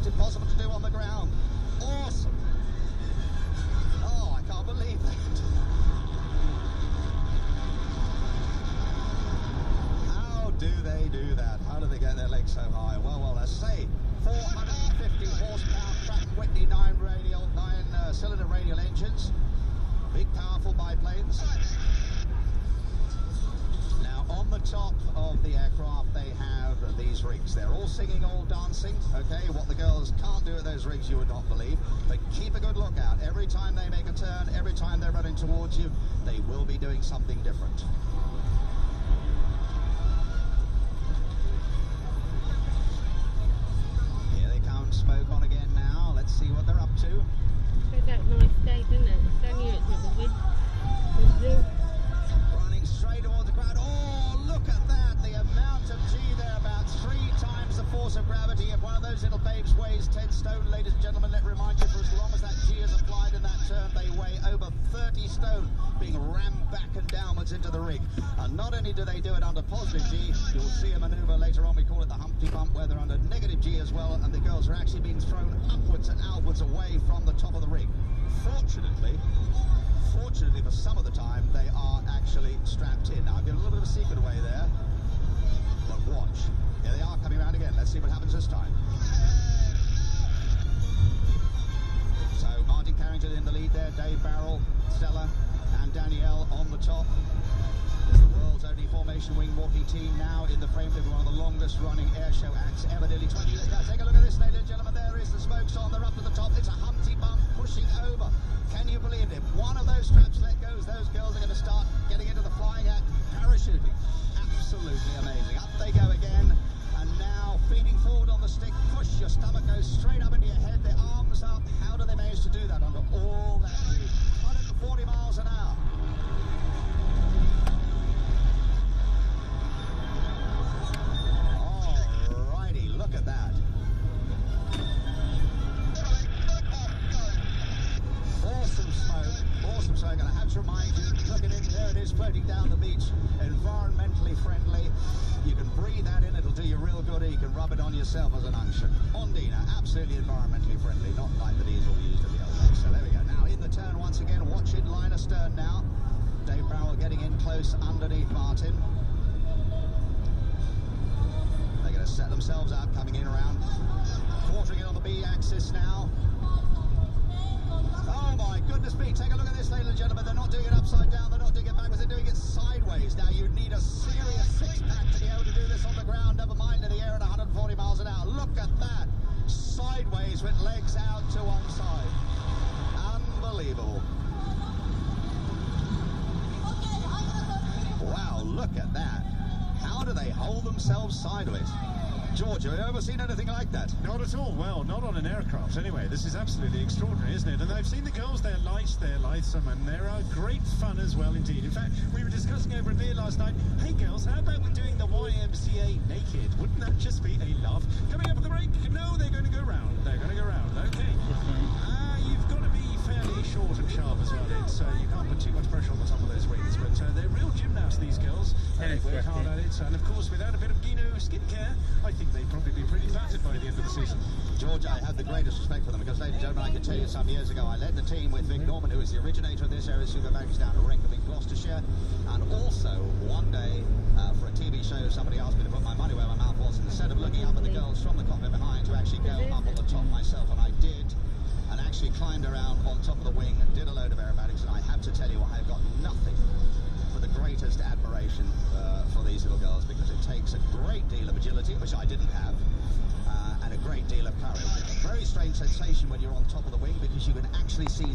almost impossible to do on the ground. Awesome. Oh, I can't believe that. How do they do that? How do they get their legs so high? Well, let's say 450 horsepower Pratt & Whitney 9-cylinder radial engines. Big, powerful biplanes. Now, on the top of the aircraft, they have these rigs. They're all singing, all dancing, okay? What the girls can't do at those rigs, you would not believe. But keep a good lookout. Every time they make a turn, every time they're running towards you, they will be doing something different. Here they come, smoke on again now. Let's see what they're up to. It's that nice day, isn't it? It's only it's not the wind. Running straight towards the crowd. Oh, look at that. The amount of G there, about 3 times the force of gravity. If one of those little babes weighs 10 stone, ladies and gentlemen, let me remind you, for as long as that G is applied in that turn, they weigh over 30 stone, being rammed back and downwards into the rig. And not only do they do it under positive G, you'll see a maneuver later on, we call it the Humpty Bump, where they're under negative G as well, and the girls are actually being thrown upwards and outwards away from the top of the rig. Fortunately for some of the time, they are actually strapped in. Now, I've given a little bit of a secret away there, but watch. Here they are coming around again. Let's see what happens this time. So, Martin Carrington in the lead there, Dave Barrell, Stella, and Danielle on the top. The world's only formation wing walking team now in the frame of one of the longest running air show acts ever, nearly 20 years ago. Take a look at this, ladies and gentlemen. There is the smokes on. They're up to the top. It's a Humpty Bump pushing over. Can you believe it? One of those straps let go, those girls are going to start getting into the flying act, parachuting. Absolutely amazing. Up they go again. And now feeding forward on the stick. Push, your stomach goes straight up into your head. Their arms up. How do they manage to do that under all that speed? 140 miles an hour. Alrighty, look at that. Awesome smoke, and I have to remind you, look at it, there it is, floating down the beach, environmentally friendly. You can breathe that in, it'll do you real good, or you can rub it on yourself as an unction. Ondina, absolutely environmentally friendly, not like the diesel used in the old days. So there we go. Now in the turn once again, watch it, line astern now. Dave Barrell getting in close underneath Martin. They're going to set themselves up, coming in around, quartering it on the B axis now. Oh my goodness me, take a look at this, ladies and gentlemen. They're not doing it upside down, they're not doing it backwards, they're doing it sideways. Now you'd need a serious six-pack to be able to do this on the ground, never mind in the air at 140 miles an hour. Look at that, sideways with legs out to one side. Unbelievable. Wow, look at that. How do they hold themselves sideways? George, have you ever seen anything like that? Not at all. Well, not on an aircraft anyway. This is absolutely extraordinary, isn't it? And I've seen the girls, they're light, they're lightsome, and they're great fun as well indeed. In fact, we were discussing over a beer last night, hey girls, how about we doing the YMCA naked? Wouldn't that just be a laugh? Coming up at the break, no, they're going to go round. They're going to go round, okay. You've got to be fairly short and sharp as well. It's, you can't put too much pressure on the top of those wings, but they're real gymnasts, these girls. They work hard at it, and of course, without a bit of Guino skincare, I think they'd probably be pretty battered by the end of the season. George, I have the greatest respect for them because, ladies and gentlemen, I can tell you some years ago, I led the team with Vic Norman, who is the originator of this area super bags down at Wrencombe in Gloucestershire. And also, one day, for a TV show, somebody asked me to put my money where my mouth was, and instead of looking up at the girls from the cockpit behind, to actually go up on the top myself, and I did, and actually climbed around on top of the wing and did a load of aerobatics, and I have to tell you, I have got nothing but the greatest admiration for these little girls, because it takes a great deal of agility, which I didn't have, and a great deal of courage. It's a very strange sensation when you're on top of the wing, because you can actually see